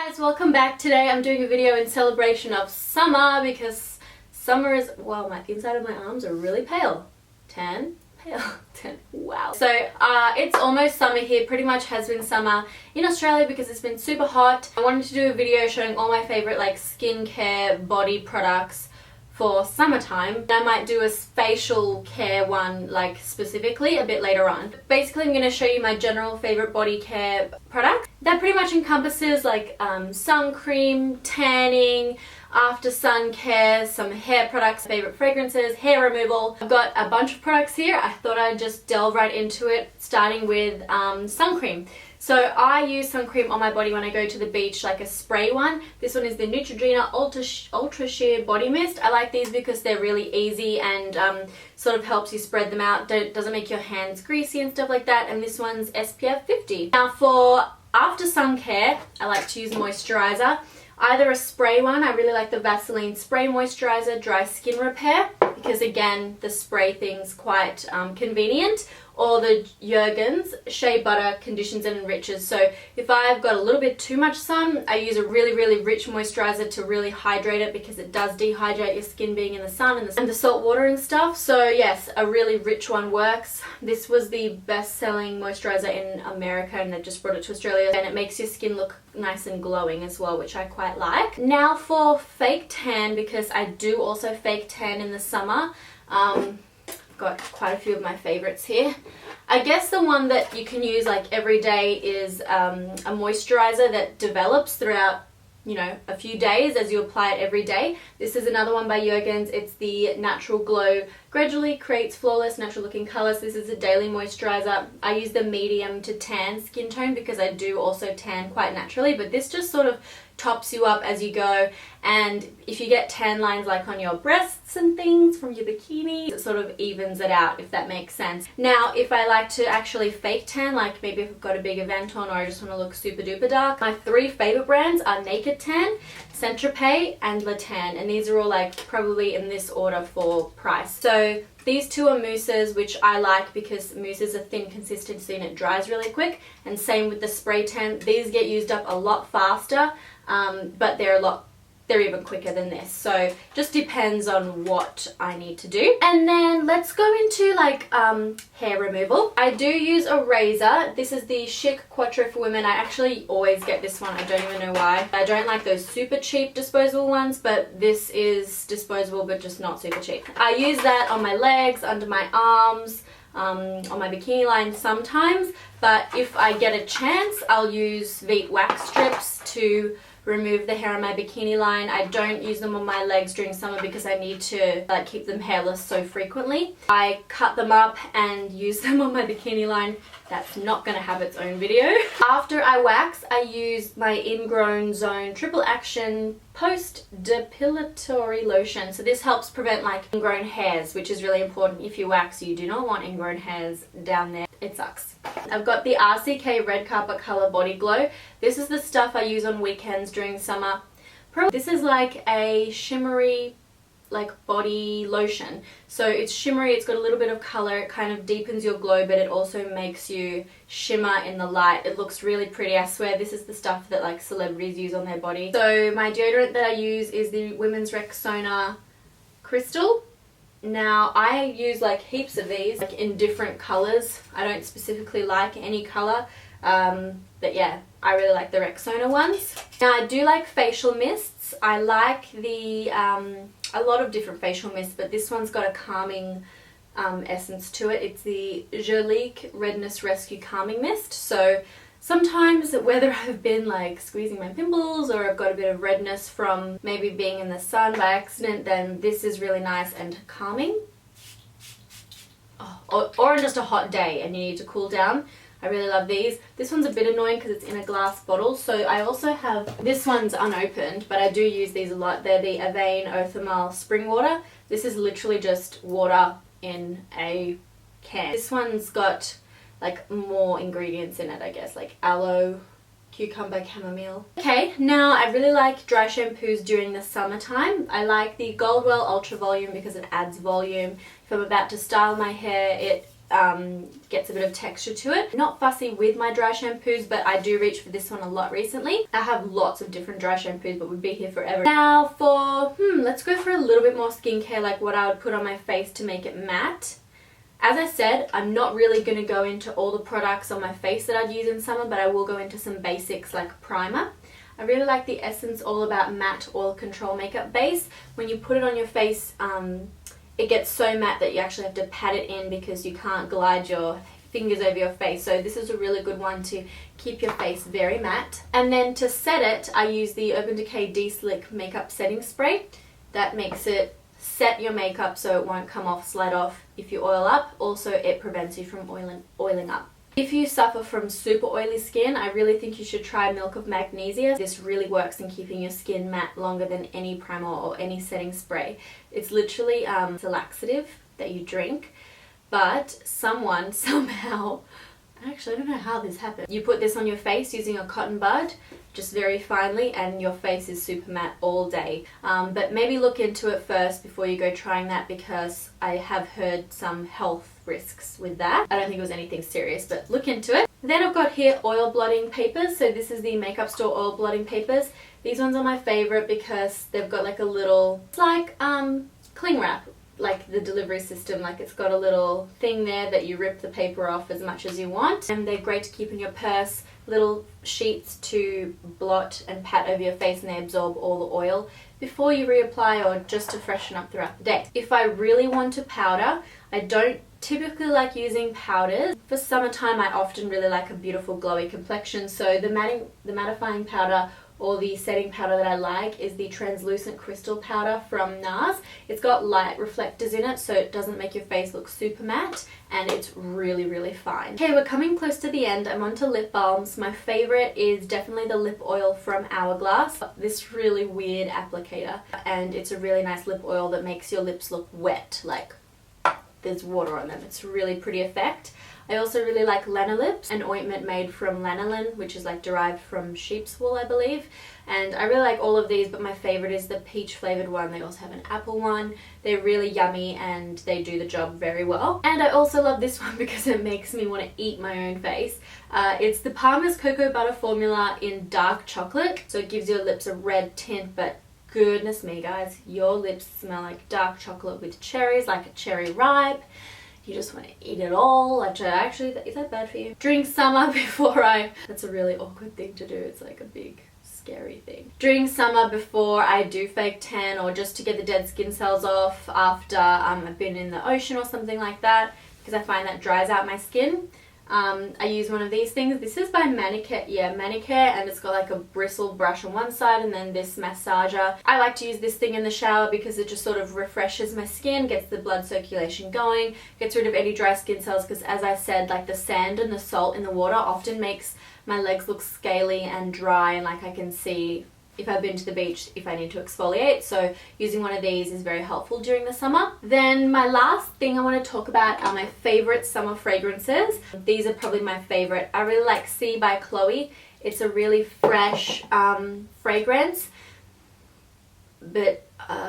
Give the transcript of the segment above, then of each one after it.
Guys, welcome back. Today I'm doing a video in celebration of summer because summer is, well, my inside of my arms are really pale. Tan? Pale. Tan. Wow. So it's almost summer here. Pretty much has been summer in Australia because it's been super hot. I wanted to do a video showing all my favorite like skincare body products for summertime. I might do a facial care one like specifically a bit later on. Basically I'm going to show you my general favorite body care products. That pretty much encompasses like sun cream, tanning, after sun care, some hair products, favorite fragrances, hair removal. I've got a bunch of products here. I thought I'd just delve right into it, starting with sun cream. So I use sun cream on my body when I go to the beach, like a spray one. This one is the Neutrogena Ultra Sheer Body Mist. I like these because they're really easy and sort of helps you spread them out. Doesn't make your hands greasy and stuff like that. And this one's SPF 50. Now for after sun care, I like to use moisturiser. Either a spray one, I really like the Vaseline Spray Moisturiser Dry Skin Repair because again the spray thing's quite convenient, or the Jergens Shea Butter Conditions and Enriches. So if I've got a little bit too much sun, I use a really rich moisturiser to really hydrate it because it does dehydrate your skin being in the sun and the salt water and stuff. So yes, a really rich one works. This was the best selling moisturiser in America and they just brought it to Australia, and it makes your skin look nice and glowing as well, which I quite like. Now for fake tan, because I do also fake tan in the summer. Got quite a few of my favorites here. I guess the one that you can use like every day is a moisturizer that develops throughout, you know, a few days as you apply it every day. This is another one by Jergens. It's the Natural Glow Gradually Creates Flawless Natural Looking Colors. This is a daily moisturizer. I use the medium to tan skin tone because I do also tan quite naturally, but this just sort of tops you up as you go, and if you get tan lines like on your breasts and things from your bikini, it sort of evens it out, if that makes sense. Now if I like to actually fake tan, like maybe if I've got a big event on or I just want to look super duper dark, my three favorite brands are Naked Tan, Tropez and Le Tan, and these are all like probably in this order for price. So these two are mousses, which I like because mousse is a thin consistency and it dries really quick, and same with the spray tan. These get used up a lot faster, but they're even quicker than this, so just depends on what I need to do. And then let's go into like hair removal. I do use a razor. This is the Chic Quattro for women. I actually always get this one. I don't even know why. I don't like those super cheap disposable ones, but this is disposable but just not super cheap. I use that on my legs, under my arms, on my bikini line sometimes, but if I get a chance I'll use Veet Wax Strips to remove the hair on my bikini line. I don't use them on my legs during summer because I need to like keep them hairless so frequently. I cut them up and use them on my bikini line. That's not going to have its own video. After I wax, I use my Ingrown Zone Triple Action Post Depilatory Lotion. So this helps prevent like ingrown hairs, which is really important. If you wax, you do not want ingrown hairs down there. It sucks. I've got the RCK Red Carpet Color Body Glow. This is the stuff I use on weekends during summer. This is like a shimmery like body lotion. So it's shimmery, it's got a little bit of color, it kind of deepens your glow, but it also makes you shimmer in the light. It looks really pretty. I swear this is the stuff that like celebrities use on their body. So my deodorant that I use is the Women's Rexona Crystal. Now I use like heaps of these like in different colors. I don't specifically like any color, but yeah, I really like the Rexona ones. Now I do like facial mists. I like the a lot of different facial mists, but this one's got a calming essence to it. It's the Jurlique Redness Rescue Calming Mist. So sometimes whether I've been like squeezing my pimples or I've got a bit of redness from maybe being in the sun by accident, then this is really nice and calming. Oh, or just a hot day and you need to cool down. I really love these. This one's a bit annoying because it's in a glass bottle. So I also have, this one's unopened, but I do use these a lot. They're the Avane Eau Thermal Spring Water. This is literally just water in a can. This one's got like more ingredients in it, I guess, like aloe, cucumber, chamomile. Okay, now I really like dry shampoos during the summertime. I like the Goldwell Ultra Volume because it adds volume. If I'm about to style my hair, it gets a bit of texture to it. Not fussy with my dry shampoos, but I do reach for this one a lot recently. I have lots of different dry shampoos, but would be here forever. Now for, let's go for a little bit more skincare, like what I would put on my face to make it matte. As I said, I'm not really going to go into all the products on my face that I'd use in summer, but I will go into some basics like primer. I really like the Essence All About Matte Oil Control Makeup Base. When you put it on your face, it gets so matte that you actually have to pat it in because you can't glide your fingers over your face. So this is a really good one to keep your face very matte. And then to set it, I use the Urban Decay De-Slick Makeup Setting Spray. That makes it set your makeup so it won't come off, slide off if you oil up. Also, it prevents you from oiling up. If you suffer from super oily skin, I really think you should try Milk of Magnesia. This really works in keeping your skin matte longer than any primer or any setting spray. It's literally a laxative that you drink, but someone somehow, actually I don't know how this happened. You put this on your face using a cotton bud, just very finely, and your face is super matte all day. But maybe look into it first before you go trying that, because I have heard some health risks with that. I don't think it was anything serious, but look into it. Then I've got here oil blotting papers. So this is the Makeup Store oil blotting papers. These ones are my favorite because they've got like a little, it's like cling wrap, like the delivery system. Like it's got a little thing there that you rip the paper off as much as you want, and they're great to keep in your purse. Little sheets to blot and pat over your face, and they absorb all the oil before you reapply or just to freshen up throughout the day. If I really want to powder, I don't typically like using powders. For summertime, I often really like a beautiful glowy complexion, so the mattifying powder or the setting powder that I like is the translucent crystal powder from NARS. It's got light reflectors in it, so it doesn't make your face look super matte, and it's really, really fine. Okay, we're coming close to the end. I'm onto lip balms. My favorite is definitely the lip oil from Hourglass. This really weird applicator, and it's a really nice lip oil that makes your lips look wet, like there's water on them. It's a really pretty effect. I also really like Lanolips, an ointment made from lanolin, which is like derived from sheep's wool, I believe. And I really like all of these, but my favorite is the peach flavored one. They also have an apple one. They're really yummy and they do the job very well. And I also love this one because it makes me want to eat my own face. It's the Palmer's Cocoa Butter Formula in dark chocolate. So it gives your lips a red tint, but goodness me guys, your lips smell like dark chocolate with cherries, like a cherry ripe. You just want to eat it all. Actually, is that bad for you? During summer that's a really awkward thing to do. It's like a big scary thing. During summer before I do fake tan, or just to get the dead skin cells off after I've been in the ocean or something like that, because I find that dries out my skin. I use one of these things. This is by Manicare, Manicare, and it's got like a bristle brush on one side and then this massager. I like to use this thing in the shower because it just sort of refreshes my skin, gets the blood circulation going, gets rid of any dry skin cells, because as I said, like the sand and the salt in the water often makes my legs look scaly and dry, and like I can see if I've been to the beach if I need to exfoliate. So using one of these is very helpful during the summer. Then my last thing I want to talk about are my favorite summer fragrances. These are probably my favorite. I really like See by Chloe. It's a really fresh fragrance, but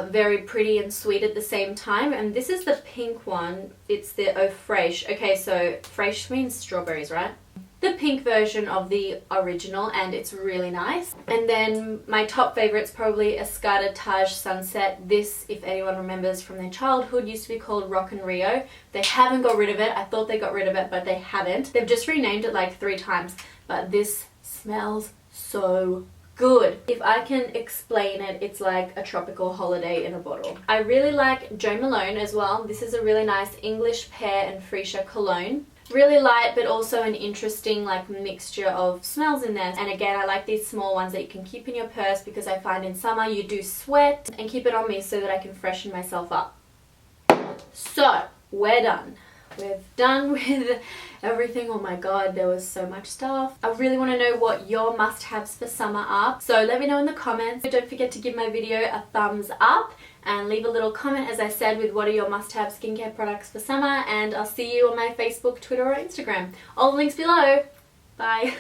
very pretty and sweet at the same time. And this is the pink one. It's the Eau Fraiche. Okay, so Fraiche means strawberries, right? The pink version of the original, and it's really nice. And then my top favorite's probably Escada Taj Sunset. This, if anyone remembers from their childhood, used to be called Rock and Rio. They haven't got rid of it. I thought they got rid of it, but they haven't. They've just renamed it like 3 times, but this smells so good. If I can explain it, it's like a tropical holiday in a bottle. I really like Jo Malone as well. This is a really nice English pear and freesia cologne. Really light, but also an interesting like mixture of smells in there. And again, I like these small ones that you can keep in your purse, because I find in summer you do sweat, and keep it on me so that I can freshen myself up. So we're done. We're done with everything. Oh my god, there was so much stuff. I really want to know what your must-haves for summer are, so let me know in the comments. Don't forget to give my video a thumbs up and leave a little comment, as I said, with what are your must-have skincare products for summer, and I'll see you on my Facebook, Twitter or Instagram. All the links below. Bye.